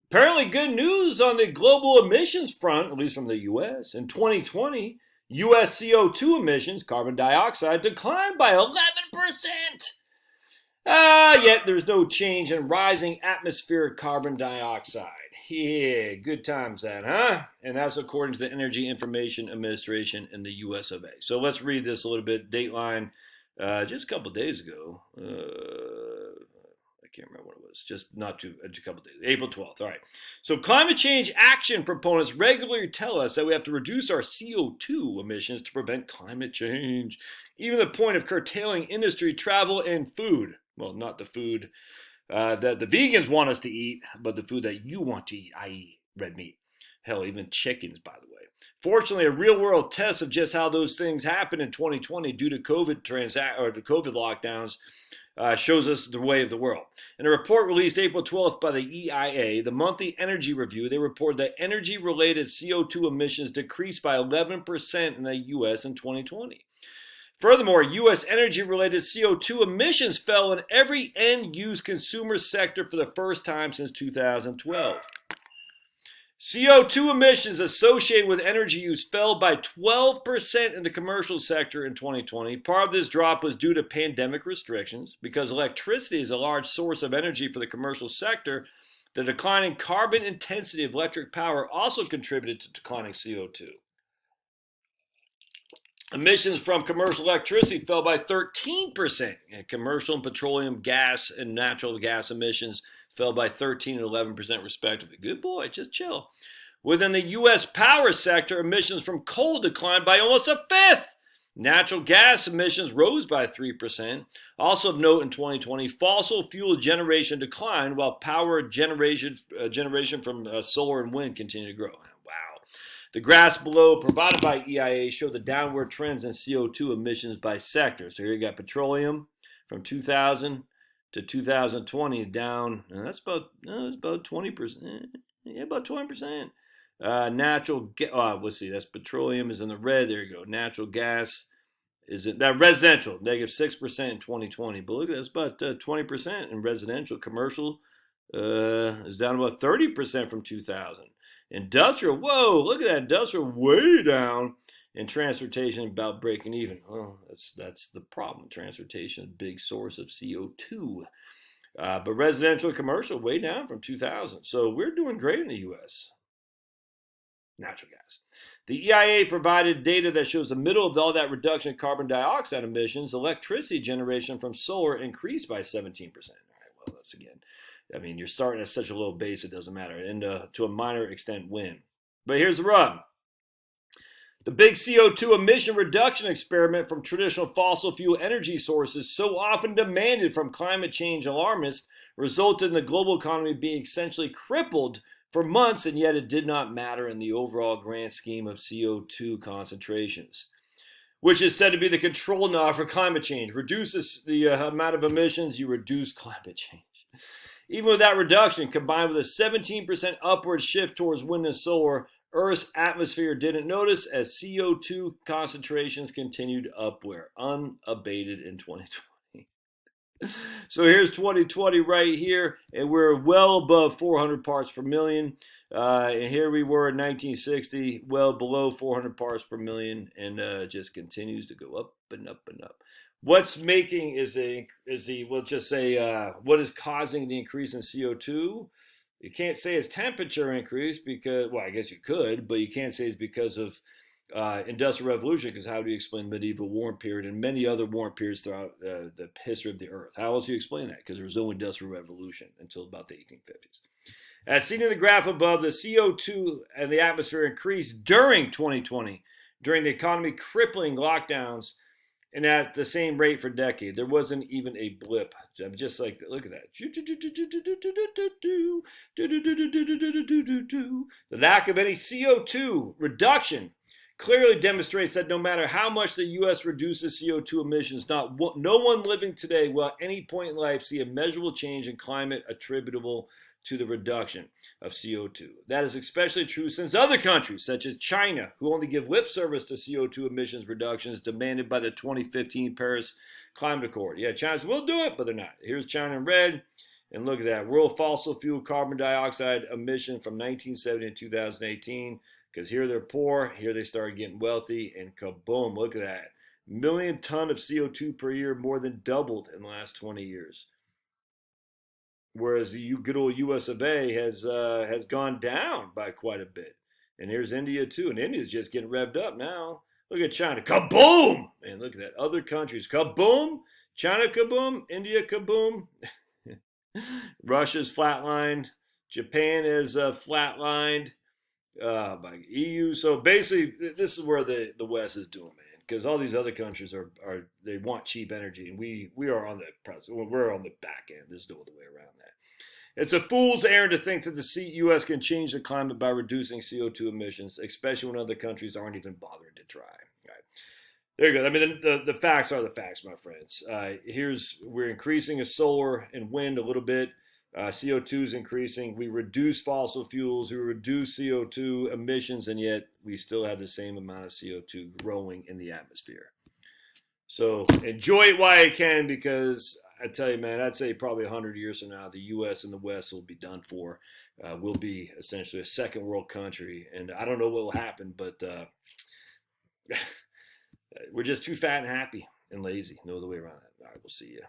Apparently, good news on the global emissions front, at least from the U.S. In 2020, U.S. CO2 emissions, carbon dioxide, declined by 11%. Yet there's no change in rising atmospheric carbon dioxide. Yeah, good times that, huh? And that's according to the Energy Information Administration in the US of A. So let's read this a little bit. Dateline, just a couple days ago. I can't remember what it was. Just not too a couple days. April 12th. All right. So climate change action proponents regularly tell us that we have to reduce our CO2 emissions to prevent climate change, even to the point of curtailing industry, travel, and food. Well, not the food that the vegans want us to eat, but the food that you want to eat, i.e. red meat. Hell, even chickens, by the way. Fortunately, a real-world test of just how those things happen in 2020 due to COVID lockdowns shows us the way of the world. In a report released April 12th by the EIA, the monthly energy review, they reported that energy-related CO2 emissions decreased by 11% in the U.S. in 2020. Furthermore, U.S. energy-related CO2 emissions fell in every end-use consumer sector for the first time since 2012. CO2 emissions associated with energy use fell by 12% in the commercial sector in 2020. Part of this drop was due to pandemic restrictions. Because electricity is a large source of energy for the commercial sector, the declining carbon intensity of electric power also contributed to declining CO2. Emissions from commercial electricity fell by 13%. And commercial and petroleum gas and natural gas emissions fell by 13 and 11% respectively. Good boy, just chill. Within the U.S. power sector, emissions from coal declined by almost a fifth. Natural gas emissions rose by 3%. Also of note in 2020, fossil fuel generation declined while power generation from solar and wind continued to grow. Wow. The graphs below provided by EIA show the downward trends in CO2 emissions by sector. So here you got petroleum from 2000 to 2020 down. That's about 20%. Yeah, about 20%. Let's see. That's petroleum is in the red. There you go. Natural gas is in that residential negative 6% in 2020. But look, that's about 20% in residential. Commercial is down about 30% from 2000. Industrial, whoa, look at that. Industrial way down. And transportation about breaking even. Well, that's the problem. Transportation is a big source of CO2. But residential and commercial way down from 2000. So we're doing great in the U.S. Natural gas. The EIA provided data that shows the middle of all that reduction in carbon dioxide emissions, electricity generation from solar increased by 17%. All right, well, that's again. I mean, you're starting at such a low base, it doesn't matter. And to a minor extent, wind. But here's the rub. The big CO2 emission reduction experiment from traditional fossil fuel energy sources, so often demanded from climate change alarmists, resulted in the global economy being essentially crippled for months, and yet it did not matter in the overall grand scheme of CO2 concentrations, which is said to be the control knob for climate change. Reduces the amount of emissions, you reduce climate change. Even with that reduction, combined with a 17% upward shift towards wind and solar, Earth's atmosphere didn't notice as CO2 concentrations continued upward, unabated in 2020. So here's 2020 right here, and we're well above 400 parts per million. And here we were in 1960, well below 400 parts per million, and just continues to go up and up and up. What's making what is causing the increase in CO2? You can't say it's temperature increase because, well, I guess you could, but you can't say it's because of industrial revolution, because how do you explain medieval warm period and many other warm periods throughout the history of the earth? How else do you explain that? Because there was no industrial revolution until about the 1850s. As seen in the graph above, the CO2 and the atmosphere increased during 2020, during the economy crippling lockdowns, and at the same rate for decades. There wasn't even a blip. I'm just like, look at that. The lack of any CO2 reduction clearly demonstrates that no matter how much the U.S. reduces CO2 emissions, no one living today will at any point in life see a measurable change in climate attributable to the reduction of CO2. That is especially true since other countries, such as China, who only give lip service to CO2 emissions reductions demanded by the 2015 Paris Climate Accord. Yeah, China's will do it, but they're not. Here's China in red, And look at that, world fossil fuel carbon dioxide emission from 1970 to 2018. Because here they're poor, here they started getting wealthy, and kaboom, look at that. Million ton of CO2 per year, more than doubled in the last 20 years. Whereas the good old US of A has gone down by quite a bit. And here's India too, and India's just getting revved up now. Look at China, kaboom! Man, look at that. Other countries, kaboom! China, kaboom! India, kaboom! Russia's flatlined. Japan is flatlined. By EU. So basically, this is where the West is doing, man. Because all these other countries are they want cheap energy, and we are on we're on the back end. There's no other way around that. It's a fool's errand to think that the U.S. can change the climate by reducing CO2 emissions, especially when other countries aren't even bothering to try. Right. There you go. I mean, the facts are the facts, my friends. We're increasing solar and wind a little bit. CO2 is increasing. We reduce fossil fuels. We reduce CO2 emissions, and yet we still have the same amount of CO2 growing in the atmosphere. So enjoy it while you can, because I tell you, man, I'd say probably 100 years from now, the U.S. and the West will be done for. We'll be essentially a second world country, and I don't know what will happen, but we're just too fat and happy and lazy. No other way around that. All right, we'll see you.